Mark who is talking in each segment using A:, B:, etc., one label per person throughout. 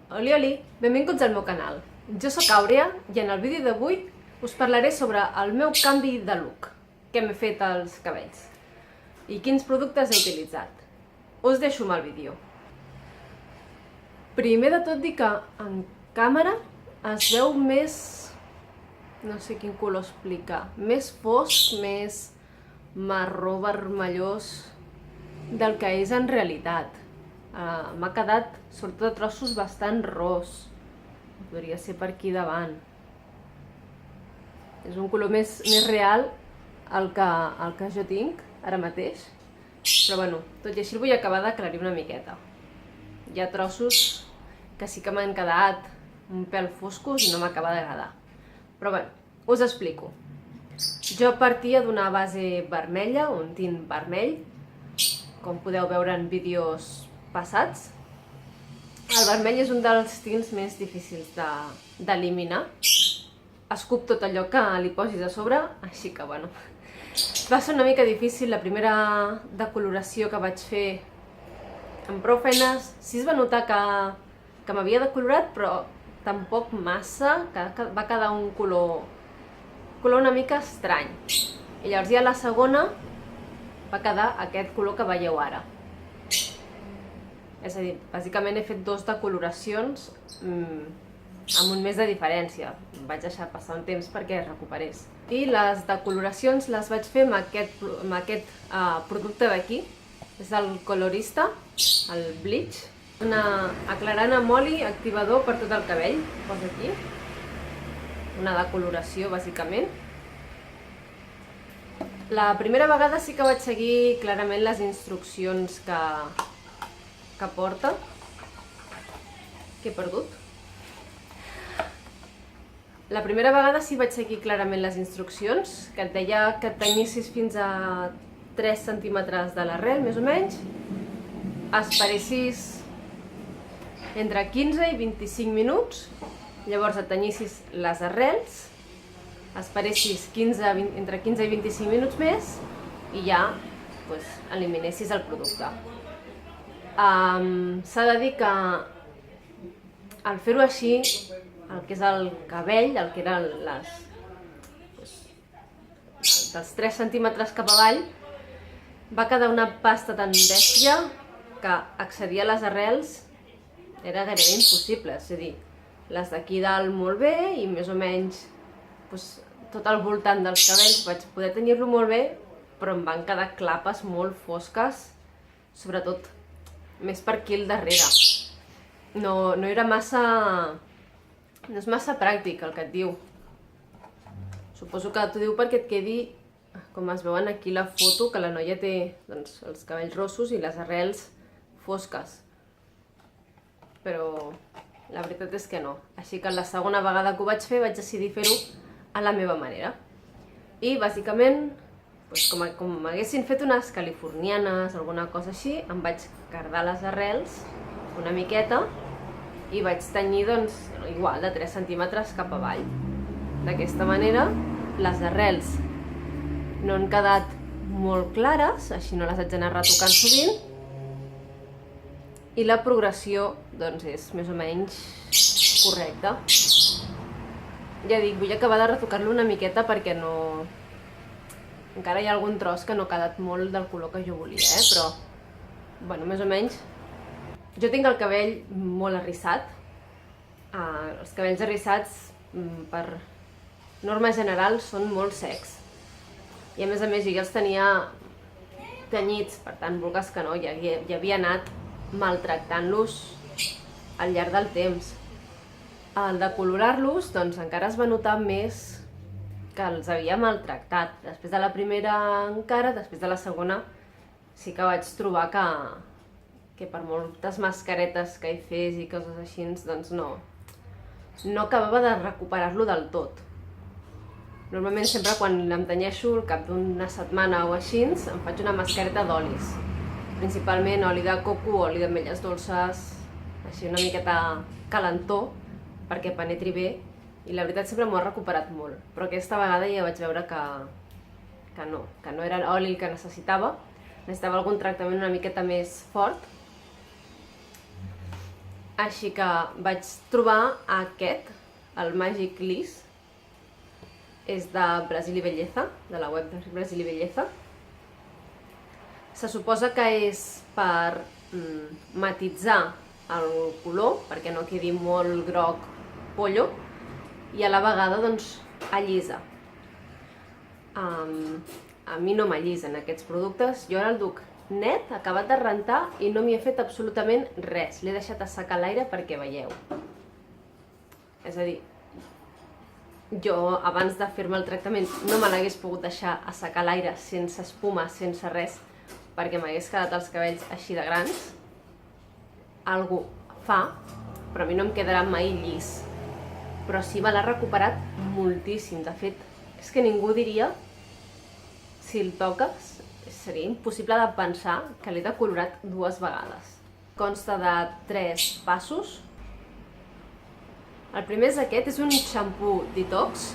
A: Oli, benvinguts al meu canal. Jo sóc Àurea i en el vídeo d'avui us parlaré sobre el meu canvi de look que m'he fet als cabells i quins productes he utilitzat. Us deixo amb el vídeo. Primer de tot dir que en càmera es veu més... no sé quin color explicar. Més fosc, més marró vermellós del que és en realitat. M'ha quedat, sobretot a trossos, bastant ros. Podria ser per aquí davant. És un color més real el que jo tinc ara mateix. Però bueno, tot i així el vull acabar d'aclarir una miqueta. Hi ha trossos que sí que m'han quedat un pèl foscos i no m'acaba d'agradar. Però bueno, us explico. Jo partia d'una base vermella, un tint vermell, com podeu veure en vídeos passats. El vermell és un dels tints més difícils d'eliminar. Escup tot allò que li posis a sobre, així que bueno. Va ser una mica difícil la primera decoloració que vaig fer amb prou feines. Sí es va notar que m'havia decolorat, però tampoc massa, que va quedar un color una mica estrany. I llavors ja la segona va quedar aquest color que veieu ara. És a dir, bàsicament he fet dos decoloracions amb un mes de diferència. Vaig deixar passar un temps perquè es recuperés. I les decoloracions les vaig fer amb aquest producte d'aquí. És el Colorista, el Bleach. Una aclarant amb oli activador per tot el cabell, posa aquí. Una decoloració, bàsicament. La primera vegada sí que vaig seguir clarament les instruccions que porta. Que he perdut. La primera vegada sí vaig seguir clarament les instruccions, que et deia que et tenyissis fins a 3 centímetres de l'arrel, més o menys. Esperessis entre 15 i 25 minuts. Llavors et tenyissis les arrels, esperessis entre 15 i 25 minuts més i ja eliminessis el producte. S'ha de dir que al fer-ho així, el que és el cabell, el que eren dels 3 centímetres cap avall, va quedar una pasta tan bèstia que accedir a les arrels era gairebé impossible, és a dir, les d'aquí dalt molt bé i més o menys tot al voltant dels cabells vaig poder tenir-lo molt bé, però em van quedar clapes molt fosques, sobretot més per aquí al darrere. No era massa... no és massa pràctic el que et diu. Suposo que t'ho diu perquè et quedi, com es veuen aquí la foto, que la noia té els cabells rossos i les arrels fosques. Però la veritat és que no. Així que la segona vegada que ho vaig fer vaig decidir fer-ho a la meva manera. I bàsicament, com m'haguessin fet unes californianes o alguna cosa així, em vaig cardar les arrels una miqueta i vaig tenyir igual de 3 centímetres cap avall. D'aquesta manera les arrels no han quedat molt clares, així no les haig d'anar retocant sovint, i la progressió és més o menys correcta. Ja dic, vull acabar de retocar-lo una miqueta perquè no... encara hi ha algun tros que no ha quedat molt del color que jo volia, però... bueno, més o menys... Jo tinc el cabell molt arrissat. Els cabells arrissats, per norma general, són molt secs. I a més jo ja els tenia tenyits, per tant, vulgues que no, ja havia anat maltractant-los al llarg del temps. Al decolorar-los, encara es va notar més que els havia maltractat. Després de la primera encara, després de la segona, sí que vaig trobar que per moltes mascaretes que hi fes i coses així, no acabava de recuperar-lo del tot. Normalment sempre quan em tenyeixo, al cap d'una setmana o així, em faig una mascareta d'olis. Principalment oli de coco, oli d'ametlles dolces, així una miqueta calentó, perquè penetri bé, i la veritat sempre m'ho ha recuperat molt. Però aquesta vegada ja vaig veure que no era l'oli que necessitava algun tractament una miqueta més fort. Així que vaig trobar aquest, el Magic Liss. És de Brasil i Belleza, de la web de Brasil i Belleza. Se suposa que és per matitzar el color, perquè no quedi molt groc pollo, i a la vegada doncs allisa. A mi no m'allisen aquests productes, jo ara el duc net, acabat de rentar i no m'hi he fet absolutament res. L'he deixat assecar l'aire perquè veieu. És a dir, jo abans de fer-me el tractament no me l'hagués pogut deixar assecar l'aire sense espuma, sense res, perquè m'hagués quedat els cabells així de grans. Algú fa, però a mi no em quedarà mai llis. Però sí me l'ha recuperat moltíssim. De fet, és que ningú diria, si el toques, seria impossible de pensar que l'he decolorat 2 vegades. Consta de 3 passos. El primer és aquest, és un xampú detox,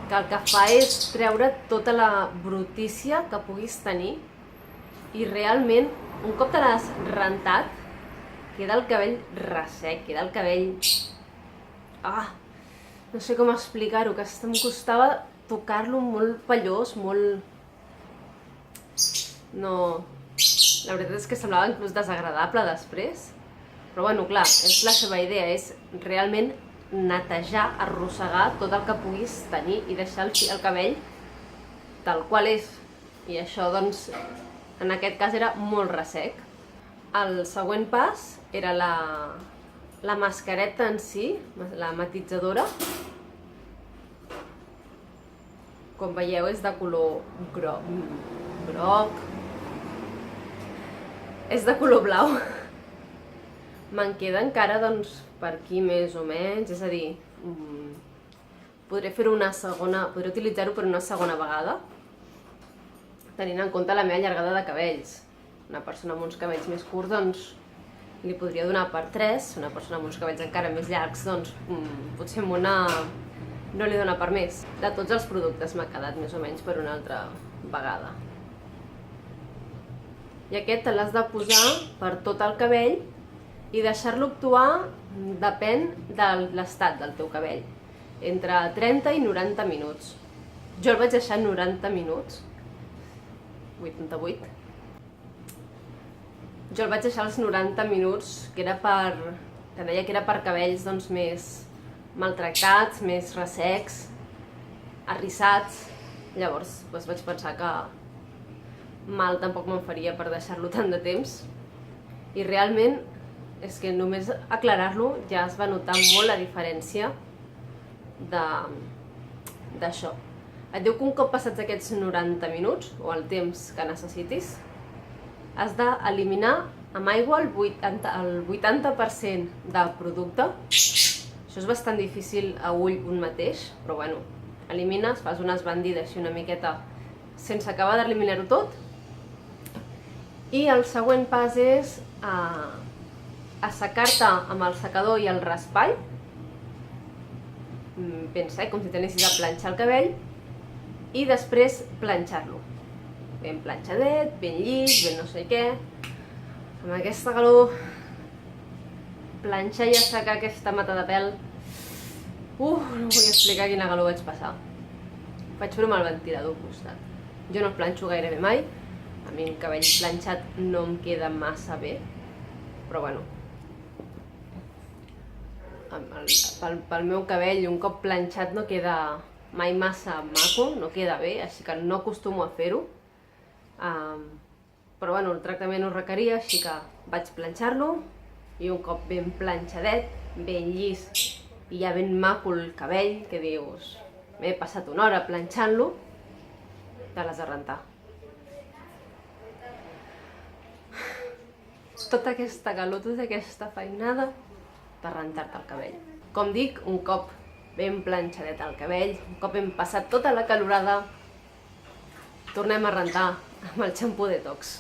A: que el que fa és treure tota la brutícia que puguis tenir i realment, un cop te l'has rentat, queda el cabell ressec, queda el cabell... no sé com explicar-ho, que em costava tocar-lo molt pellós, molt... No... La veritat és que semblava inclús desagradable després. Però bueno, clar, és la seva idea, és realment netejar, arrossegar tot el que puguis tenir i deixar el cabell tal qual és. I això, doncs, en aquest cas era molt ressec. El següent pas era la mascareta en si, la matitzadora. Com veieu, és de color groc. És de color blau. Me'n queda encara, doncs, per aquí més o menys, és a dir, podré fer-ho podré utilitzar-ho per una segona vegada, tenint en compte la meva llargada de cabells. Una persona amb uns cabells més curts, doncs, li podria donar per 3, una persona amb uns cabells encara més llargs, doncs, potser amb una no li dona per més. De tots els productes m'ha quedat més o menys per una altra vegada. I aquest te l'has de posar per tot el cabell i deixar-lo actuar, depèn de l'estat del teu cabell, entre 30 i 90 minuts. Jo el vaig deixar 90 minuts, 88. Jo el vaig deixar els 90 minuts, que deia que era per cabells doncs, més maltractats, més ressecs, arrissats. Llavors vaig pensar que mal tampoc me'n faria per deixar-lo tant de temps. I realment és que només aclarar-lo ja es va notar molt la diferència d'això. Et diu que un cop passats aquests 90 minuts, o el temps que necessitis, has d'eliminar amb aigua el 80% de producte. Això és bastant difícil a ull un mateix, però bueno, elimines, fas una esbandida així una miqueta sense acabar d'eliminar-ho tot. I el següent pas és assecar-te amb el secador i el raspall, ben sec, com si t'anessis a planxar el cabell, i després planxar-lo. Ben planxadet, ben llis, ben no sé què. Amb aquesta calor, planxar i assecar aquesta mata de pèl, no vull explicar quina calor vaig passar. Vaig fer-ho amb el ventilador al costat. Jo no planxo gairebé mai, a mi el cabell planxat no em queda massa bé, però bueno, pel meu cabell un cop planxat no queda mai massa maco, no queda bé, així que no acostumo a fer-ho. Però bueno, el tractament ho requeria, així que vaig planxar-lo i un cop ben planxadet, ben llis i ja ben maco el cabell, que dius, m'he passat una hora planxant-lo, te l'has de rentar. Tota aquesta calor, tota aquesta feinada per rentar-te el cabell. Com dic, un cop ben planxadet el cabell, un cop hem passat tota la calorada, tornem a rentar amb el xampú detox.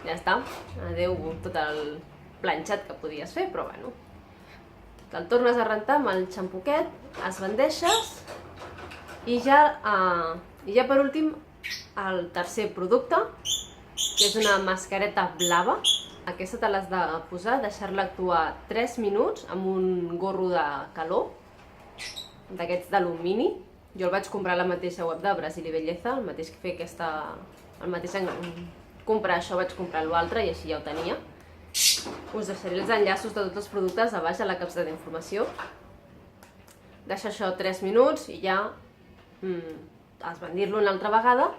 A: Ja està, adeu tot el planxat que podies fer, però bueno. Te'l tornes a rentar amb el xampú aquest, esbandeixes i ja per últim el tercer producte, que és una mascareta blava, aquesta te l'has de posar, deixar-la actuar 3 minuts amb un gorro de calor, d'aquests d'alumini. Jo el vaig comprar a la mateixa web de Brasil i Belleza, el mateix que fer el mateix comprar això vaig comprar l'altre i així ja ho tenia. Us deixaré els enllaços de tots els productes a baix a la capsa d'informació. Deixar això 3 minuts i ja esbandir-lo una altra vegada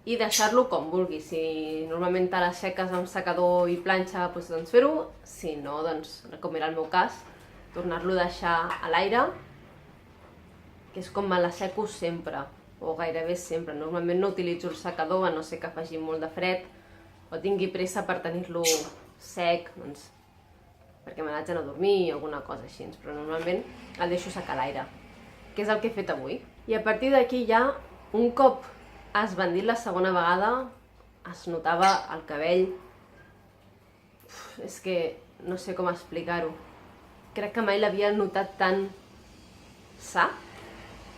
A: i deixar-lo com vulguis. Si normalment te l'aixeques amb secador i planxa, doncs fer-ho. Si no, doncs, com era el meu cas, tornar-lo a deixar a l'aire, que és com me l'asseco sempre, o gairebé sempre. Normalment no utilitzo el secador, a no ser que faci molt de fred o tingui pressa per tenir-lo sec, doncs, perquè me n'haig d'anar a dormir o alguna cosa així, però normalment el deixo secar a l'aire, que és el que he fet avui. I a partir d'aquí ja, un cop esbandit la segona vegada, es notava el cabell... És que no sé com explicar-ho. Crec que mai l'havia notat tan sa,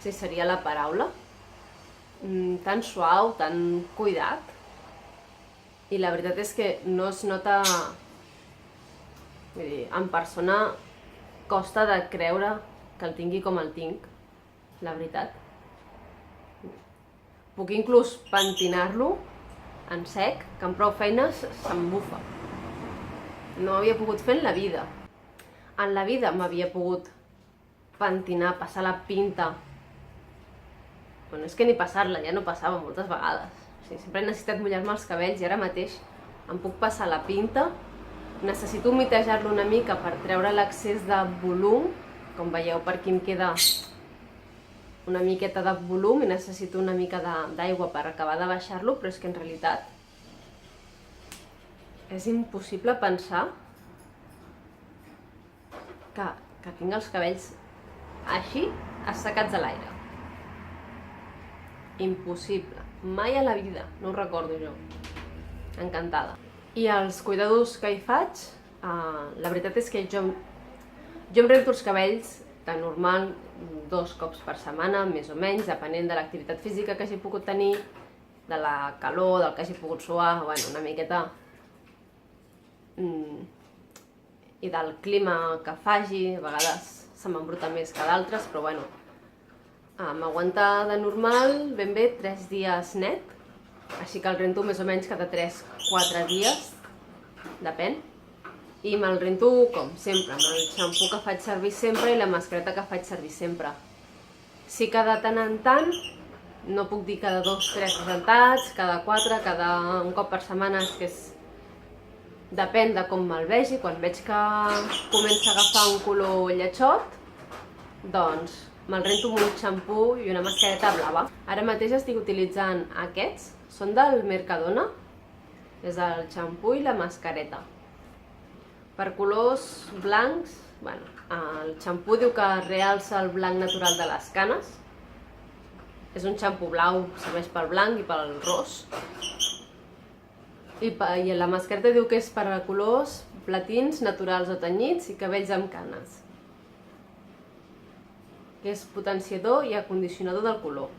A: si seria la paraula, tan suau, tan cuidat. I la veritat és que no es nota... Vull dir, en persona costa de creure que el tingui com el tinc, la veritat. Puc inclús pentinar-lo en sec, que amb prou feines se'm bufa. No ho havia pogut fer en la vida. En la vida m'havia pogut pentinar, passar la pinta. Bueno, és que ni passar-la, ja no passava moltes vegades. O sigui, sempre he necessitat mullar-me els cabells i ara mateix em puc passar la pinta. Necessito humitejar-lo una mica per treure l'excés de volum. Com veieu, per aquí em queda una miqueta de volum i necessito una mica d'aigua per acabar de baixar-lo, però és que en realitat és impossible pensar que tinc els cabells així assecats a l'aire. Impossible. Mai a la vida, no ho recordo jo. Encantada. I els cuidadors que hi faig, la veritat és que jo em rento els cabells de normal 2 cops per setmana, més o menys, depenent de l'activitat física que hagi pogut tenir, de la calor, del que hagi pogut suar, bueno, una miqueta, i del clima que faci. A vegades se m'embruta més que d'altres, però bueno, m'aguanta de normal ben bé 3 dies net, així que el rento més o menys cada 3-4 dies, depèn. I me'l rento com sempre, amb el xampú que faig servir sempre i la mascareta que faig servir sempre. Sí que de tant en tant, no puc dir cada 2-3 rentats, cada 4, cada un cop per setmana, és que depèn de com me'l vegi. Quan veig que comença a agafar un color lletxot, doncs me'l rento amb un xampú i una mascareta blava. Ara mateix estic utilitzant aquests, són del Mercadona, és el xampú i la mascareta. Per colors blancs, bueno, el xampú diu que realça el blanc natural de les canes. És un xampú blau, serveix pel blanc i pel ros. I la mascareta diu que és per a colors platins, naturals o tenyits i cabells amb canes. Que és potenciador i acondicionador del color.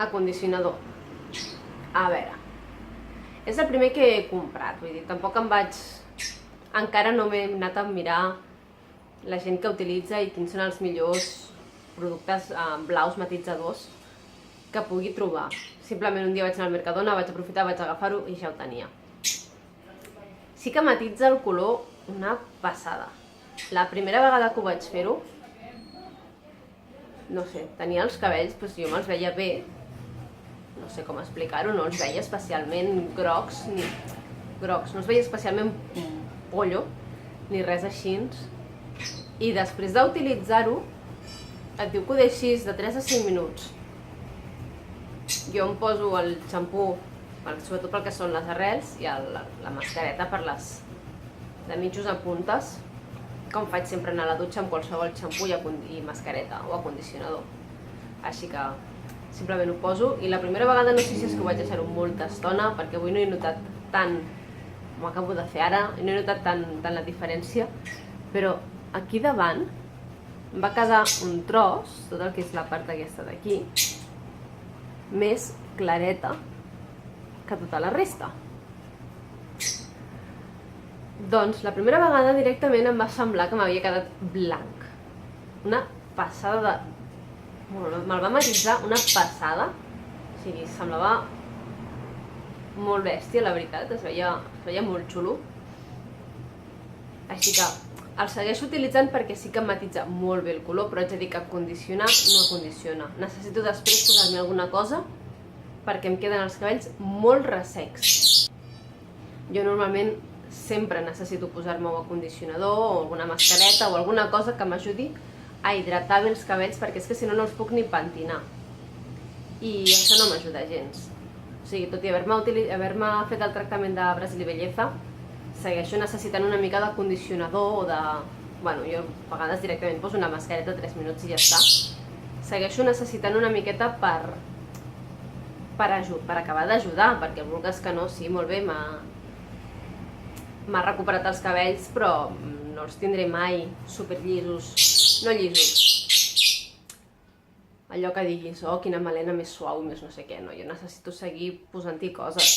A: Acondicionador. A veure, és el primer que he comprat, vull dir, tampoc em vaig... Encara no m'he anat a mirar la gent que utilitza i quins són els millors productes blaus matitzadors que pugui trobar. Simplement un dia vaig anar al Mercadona, vaig aprofitar, vaig agafar-ho i ja ho tenia. Sí que matitza el color una passada. La primera vegada que ho vaig fer-ho, no sé, tenia els cabells, doncs jo me'ls veia bé, no sé com explicar-ho, no els veia especialment grocs, no els veia especialment pollo, ni res així. I després d'utilitzar-ho, et diu que ho deixis de 3 a 5 minuts. Jo em poso el xampú, sobretot pel que són les arrels, i la mascareta per les de mitjos a puntes, com faig sempre anar a la dutxa amb qualsevol xampú i mascareta o acondicionador. Així que simplement ho poso, i la primera vegada no sé si és que ho vaig deixar-ho molta estona, perquè avui no he notat tant, m'ho acabo de fer ara, i no he notat tant la diferència, però aquí davant em va quedar un tros, tot el que és la part aquesta d'aquí, més clareta que tota la resta. Doncs la primera vegada directament em va semblar que m'havia quedat blanc. Una passada de... Me'l va matitzar una passada. O sigui, semblava molt bèstia, la veritat. Es veia molt xulo. Així que el segueixo utilitzant perquè sí que em matitza molt bé el color, però haig de dir que condicionar no condiciona. Necessito després posar-me alguna cosa perquè em queden els cabells molt ressecs. Jo normalment sempre necessito posar-me o acondicionador o alguna mascareta o alguna cosa que m'ajudi a hidratar bé els cabells, perquè és que si no, no els puc ni pentinar. I això no m'ajuda gens. O sigui, tot i haver-me fet el tractament de Brasil i Belleza, segueixo necessitant una mica de condicionador o de... Bueno, jo a vegades directament poso una mascareta 3 minuts i ja està. Segueixo necessitant una miqueta per acabar d'ajudar, perquè vulgues que no, sí, molt bé, m'ha recuperat els cabells, però no els tindré mai super llisos, no llisos. Allò que diguis, oh, quina melena més suau i més no sé què, no, jo necessito seguir posant-hi coses.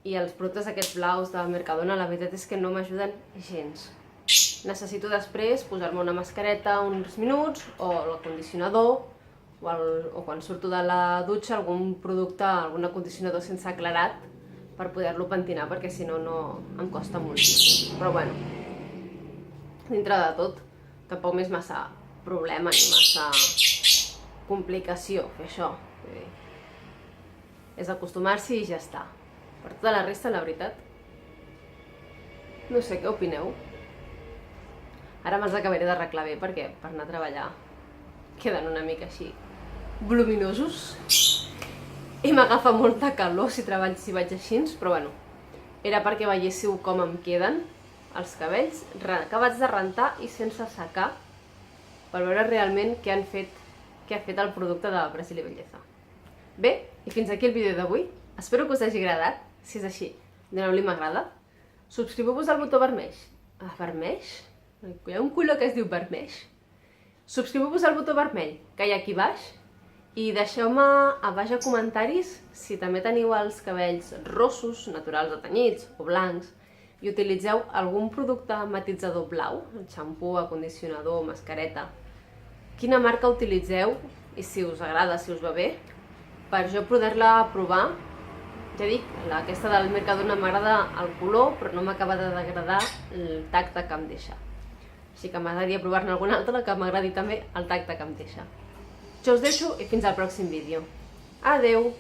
A: I els productes aquests blaus de Mercadona, la veritat és que no m'ajuden gens. Necessito després posar-me una mascareta uns minuts, o l'acondicionador, o quan surto de la dutxa algun producte, algun acondicionador sense aclarat, per poder-lo pentinar, perquè si no, em costa moltíssim. Però bueno, dintre de tot, tampoc m'és massa problema ni massa complicació fer això. És acostumar-s'hi i ja està. Per tota la resta, la veritat, no sé què opineu. Ara me'ls acabaré d'arreglar bé perquè per anar a treballar queden una mica així voluminosos. I m'agafa molta calor si vaig així, però bueno, era perquè veiéssiu com em queden els cabells acabats de rentar i sense secar, per veure realment què ha fet el producte de Brasil i Belleza. Bé, i fins aquí el vídeo d'avui. Espero que us hagi agradat. Si és així, doneu-li m'agrada. Subscriveu-vos al botó vermell. Vermell? Hi ha un color que es diu vermell. Subscriveu-vos al botó vermell que hi ha aquí baix i deixeu-me a baix a comentaris si també teniu els cabells rossos, naturals o tenyits, o blancs, i utilitzeu algun producte matitzador blau, xampú, acondicionador, mascareta. Quina marca utilitzeu i si us agrada, si us va bé, per jo poder-la provar. Ja dic, aquesta del Mercadona m'agrada el color, però no m'acaba d'agradar el tacte que em deixa. Així que m'agradaria provar-ne alguna altra que m'agradi també el tacte que em deixa. Jo us deixo i fins al pròxim vídeo. Adeu!